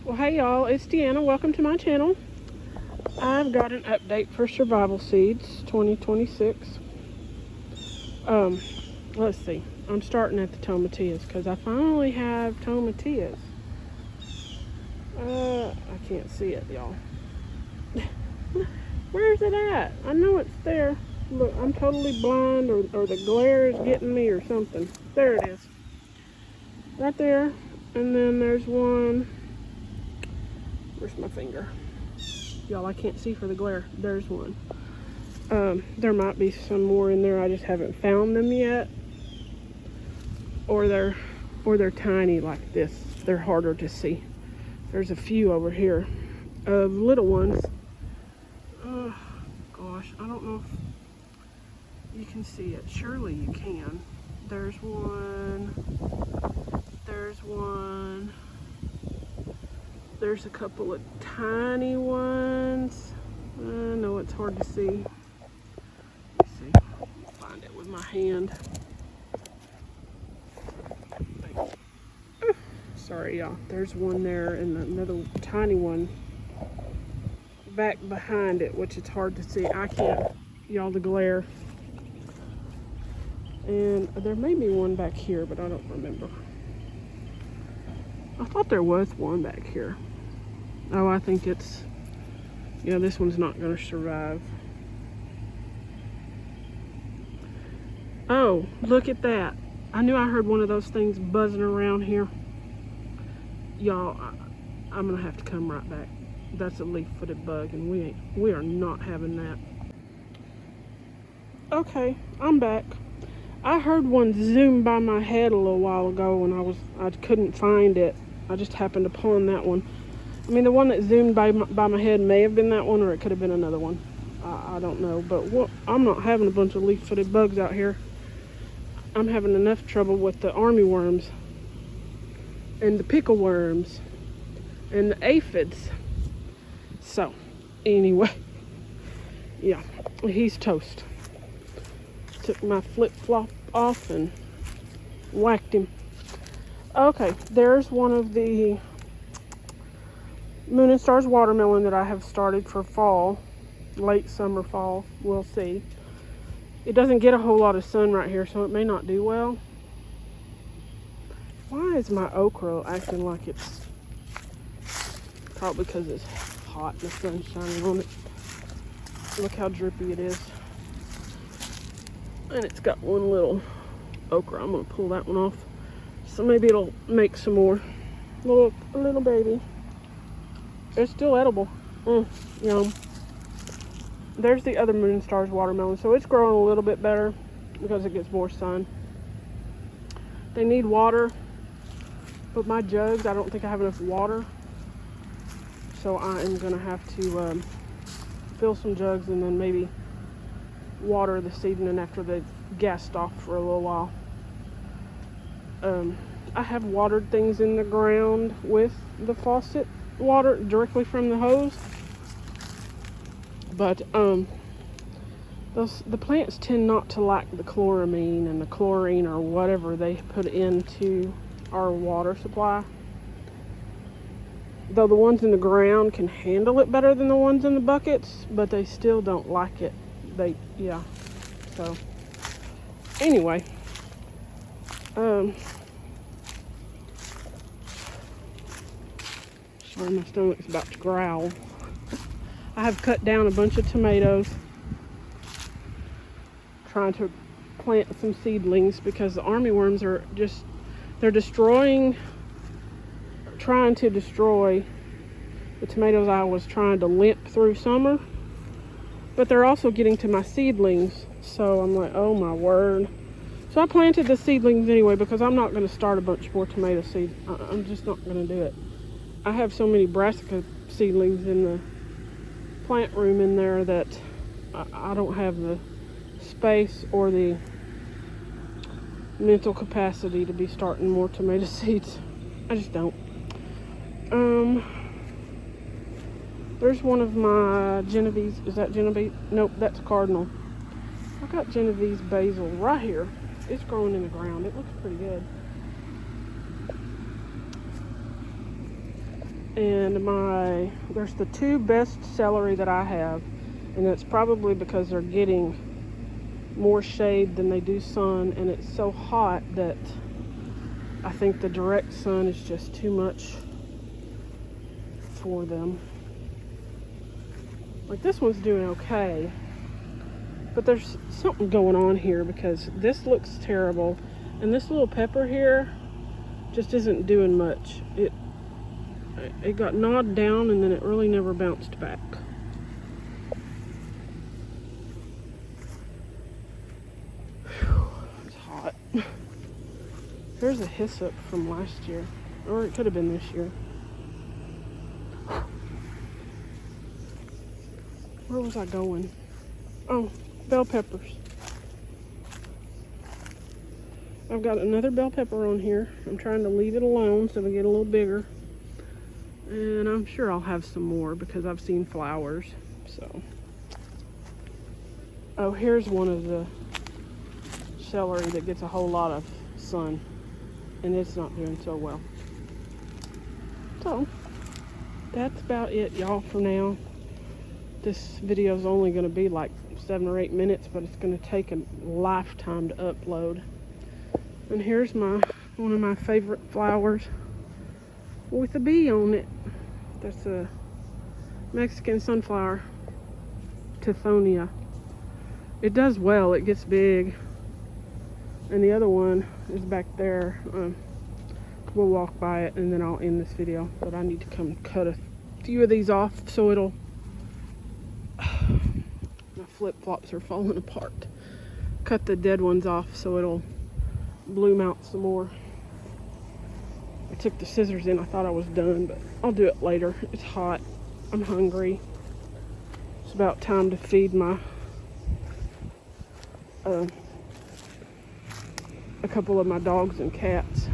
Well, hey y'all, it's Deanna. Welcome to my channel. I've got an update for Survival Seeds 2026. Let's see. I'm starting at the tomatillos because I finally have tomatillos. I can't see it, y'all. Where's it at? I know it's there. Look, I'm totally blind, or the glare is getting me or something. There it is. Right there. And then there's one. Where's my finger? Y'all, I can't see for the glare. There's one. There might be some more in there. I just haven't found them yet. Or they're tiny like this. They're harder to see. There's a few over here of little ones. Oh gosh, I don't know if you can see it. Surely you can. There's one. There's one. There's a couple of tiny ones. I know it's hard to see. Let's see. I'll find it with my hand. Sorry, y'all. There's one there and another tiny one back behind it, which is hard to see. I can't, y'all, the glare. And there may be one back here, but I don't remember. I thought there was one back here. Oh, I think it's, yeah, this one's not going to survive. Oh, look at that. I knew I heard one of those things buzzing around here. Y'all, I'm going to have to come right back. That's a leaf-footed bug, and we are not having that. Okay, I'm back. I heard one zoom by my head a little while ago when I couldn't find it. I just happened upon that one. I mean, the one that zoomed by my head may have been that one, or it could have been another one. I don't know, but I'm not having a bunch of leaf-footed bugs out here. I'm having enough trouble with the army worms and the pickle worms and the aphids. So, anyway, yeah, he's toast. Took my flip-flop off and whacked him. Okay, there's one of the Moon and Stars watermelon that I have started for fall, late summer, fall, we'll see. It doesn't get a whole lot of sun right here, so it may not do well. Why is my okra acting like it's, probably because it's hot and the sun's shining on it. Look how drippy it is. And it's got one little okra. I'm gonna pull that one off. So maybe it'll make some more. Look, a little baby. It's still edible. Yum. There's the other Moon and Stars watermelon. So it's growing a little bit better because it gets more sun. They need water. But my jugs, I don't think I have enough water. So I am going to have to fill some jugs and then maybe water this evening after they've gassed off for a little while. I have watered things in the ground with the faucet water directly from the hose. But the plants tend not to like the chloramine and the chlorine or whatever they put into our water supply. Though the ones in the ground can handle it better than the ones in the buckets, but they still don't like it. Yeah. So, anyway. Sorry, my stomach's about to growl. I have cut down a bunch of tomatoes, trying to plant some seedlings because the army worms are just, they're trying to destroy the tomatoes I was trying to limp through summer. But they're also getting to my seedlings. So I'm like, oh my word. So I planted the seedlings anyway because I'm not going to start a bunch more tomato seeds. I'm just not going to do it. I have so many brassica seedlings in the plant room in there that I don't have the space or the mental capacity to be starting more tomato seeds. I just don't. There's one of my Genovese. Is that Genovese? Nope, that's Cardinal. I got Genovese basil right here. It's growing in the ground. It looks pretty good. And there's the two best celery that I have, and it's probably because they're getting more shade than they do sun, and it's so hot that I think the direct sun is just too much for them. Like, this one's doing okay, but there's something going on here because this looks terrible, and this little pepper here just isn't doing much. It got gnawed down, and then it really never bounced back. Whew, it's hot. Here's a hyssop from last year, or it could have been this year. Where was I going? Oh, bell peppers. I've got another bell pepper on here. I'm trying to leave it alone so they get a little bigger. And I'm sure I'll have some more because I've seen flowers. So, oh, here's one of the celery that gets a whole lot of sun, and it's not doing so well. So, that's about it, y'all, for now. This video is only going to be like 7 or 8 minutes, but it's going to take a lifetime to upload. And here's one of my favorite flowers with a bee on it. That's a Mexican sunflower, Tithonia. It does well, it gets big. And the other one is back there. We'll walk by it and then I'll end this video. But I need to come cut a few of these off so it'll... My flip-flops are falling apart. Cut the dead ones off so it'll bloom out some more. I took the scissors in. I thought I was done, but I'll do it later. It's hot. I'm hungry. It's about time to feed my a couple of my dogs and cats.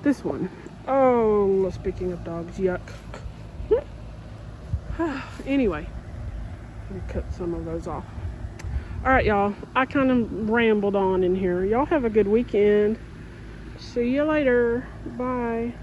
This one. Oh, speaking of dogs, yuck. Anyway, let me cut some of those off. All right, y'all. I kind of rambled on in here. Y'all have a good weekend. See you later. Bye.